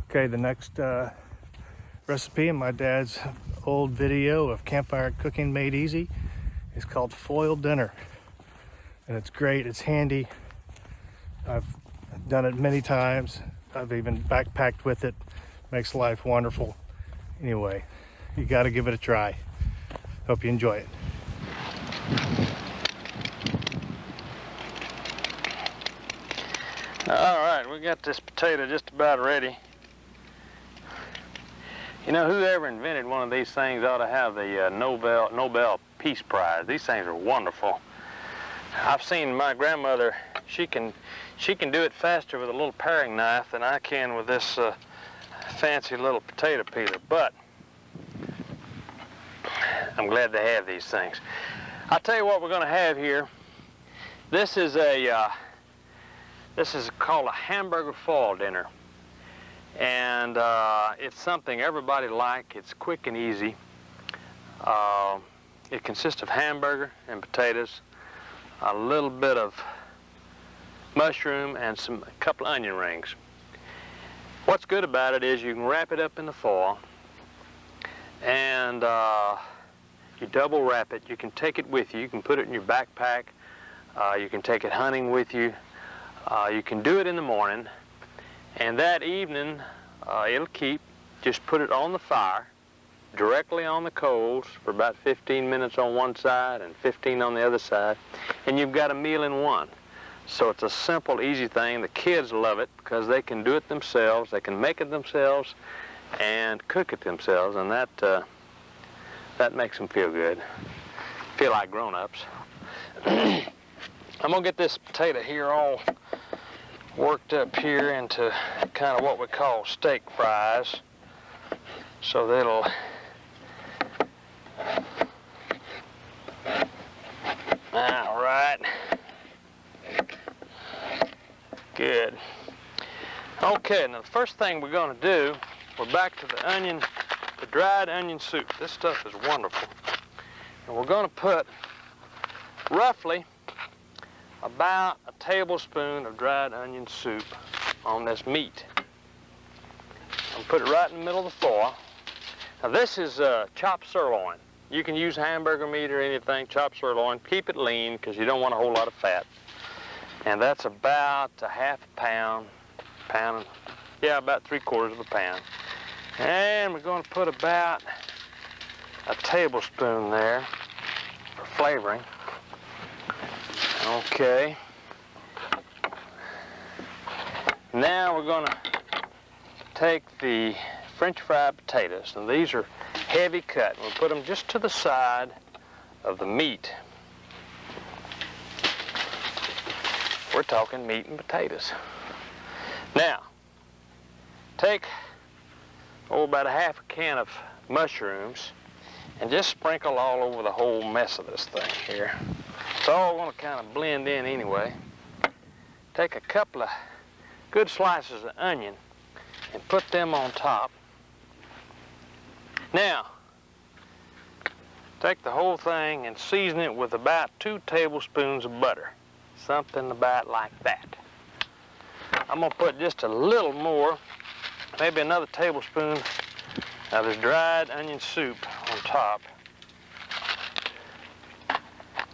Okay, the next recipe in my dad's old video of campfire cooking made easy is called foil dinner. And it's great, it's handy. I've done it many times. I've even backpacked with it. Makes life wonderful. Anyway, you gotta give it a try. Hope you enjoy it. All right, we got this potato just about ready. You know, whoever invented one of these things ought to have the Nobel Peace Prize. These things are wonderful. I've seen my grandmother, she can do it faster with a little paring knife than I can with this fancy little potato peeler, but I'm glad to have these things. I'll tell you what we're gonna have here. This is called a hamburger foil dinner. And it's something everybody likes. It's quick and easy. It consists of hamburger and potatoes, a little bit of mushroom, and a couple onion rings. What's good about it is you can wrap it up in the foil, and you double wrap it. You can take it with you. You can put it in your backpack. You can take it hunting with you. You can do it in the morning, and that evening it'll keep. Just put it on the fire, directly on the coals for about 15 minutes on one side and 15 on the other side, and you've got a meal in one. So it's a simple, easy thing. The kids love it because they can do it themselves, they can make it themselves, and cook it themselves, and that makes them feel good, feel like grown-ups. I'm gonna get this potato here all worked up here into kind of what we call steak fries, so that'll all right, good. Okay, now the first thing we're going to do, we're back to the dried onion soup. This stuff is wonderful, and we're going to put roughly about a tablespoon of dried onion soup on this meat. I'll put it right in the middle of the foil. Now this is chopped sirloin. You can use hamburger meat or anything, chopped sirloin. Keep it lean because you don't want a whole lot of fat. And that's about a half a pound, yeah, about 3/4 of a pound. And we're going to put about a tablespoon there for flavoring. Okay. Now we're going to take the French fried potatoes, and these are heavy cut. We'll put them just to the side of the meat. We're talking meat and potatoes. Now, take about a half a can of mushrooms and just sprinkle all over the whole mess of this thing here. It's all going to kind of blend in anyway. Take a couple of good slices of onion and put them on top. Now, take the whole thing and season it with about 2 tablespoons of butter. Something about like that. I'm going to put just a little more, maybe another tablespoon of this dried onion soup on top,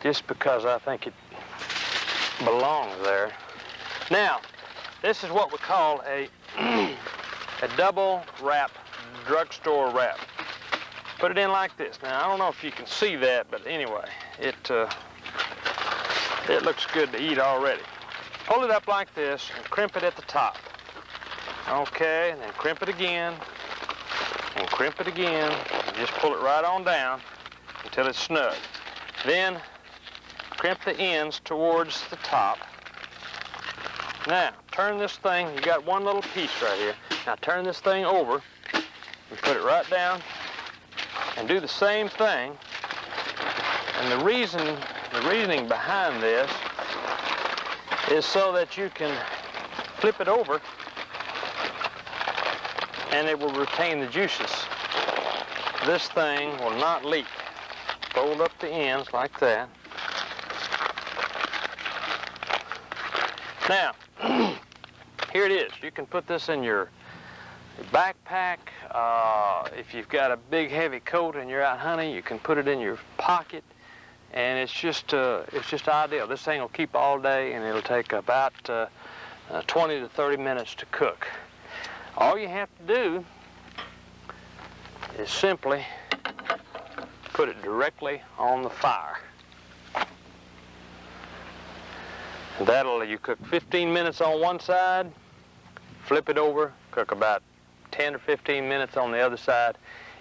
just because I think it belongs there. Now, this is what we call a double wrap, drugstore wrap. Put it in like this. Now, I don't know if you can see that, but anyway, it looks good to eat already. Pull it up like this and crimp it at the top. Okay, and then crimp it again, and crimp it again, and just pull it right on down until it's snug. Then crimp the ends towards the top. Now, turn this thing, you got one little piece right here. Now turn this thing over and put it right down and do the same thing. And the reasoning behind this is so that you can flip it over and it will retain the juices. This thing will not leak. Fold up the ends like that. Now, here it is. You can put this in your backpack. If you've got a big heavy coat and you're out hunting, you can put it in your pocket, and it's just ideal. This thing will keep all day, and it'll take about 20 to 30 minutes to cook. All you have to do is simply put it directly on the fire. And you cook 15 minutes on one side, flip it over, cook about 10 or 15 minutes on the other side,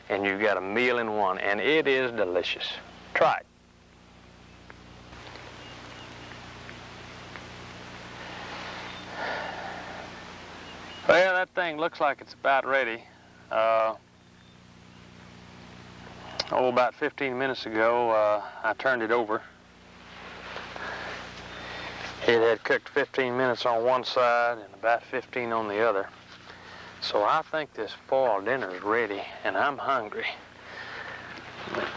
and you've got a meal in one, and it is delicious. Try it. Well, that thing looks like it's about ready. About 15 minutes ago, I turned it over. It had cooked 15 minutes on one side and about 15 on the other. So I think this foil dinner is ready, and I'm hungry. Let me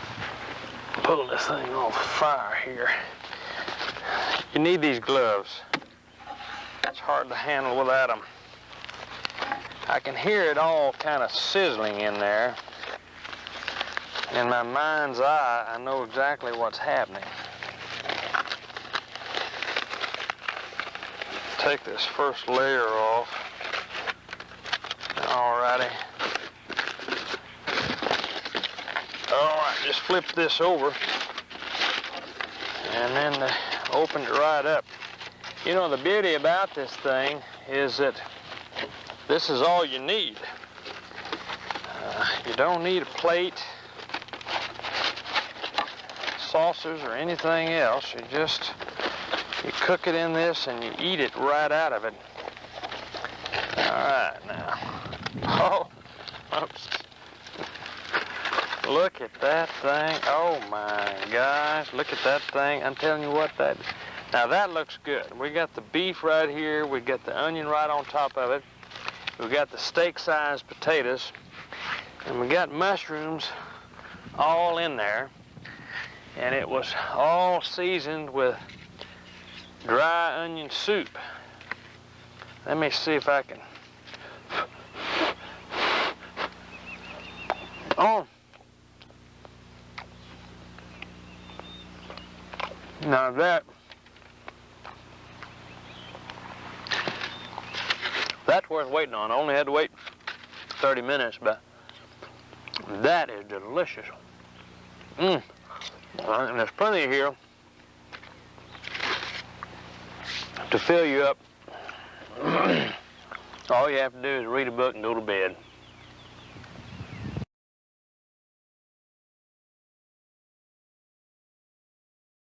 pull this thing off the fire here. You need these gloves. It's hard to handle without them. I can hear it all kind of sizzling in there. In my mind's eye, I know exactly what's happening. Take this first layer off. Alrighty. Alright, just flip this over. And then open it right up. You know, the beauty about this thing is that this is all you need. You don't need a plate, saucers, or anything else. You cook it in this and you eat it right out of it. All right, now. Oh, oops. Look at that thing. Oh my gosh, look at that thing. I'm telling you what, now that looks good. We got the beef right here. We got the onion right on top of it. We got the steak-sized potatoes. And we got mushrooms all in there. And it was all seasoned with dry onion soup. Let me see if I can. Oh. Now that's worth waiting on. I only had to wait 30 minutes, but that is delicious. And there's plenty here to fill you up. All you have to do is read a book and go to bed.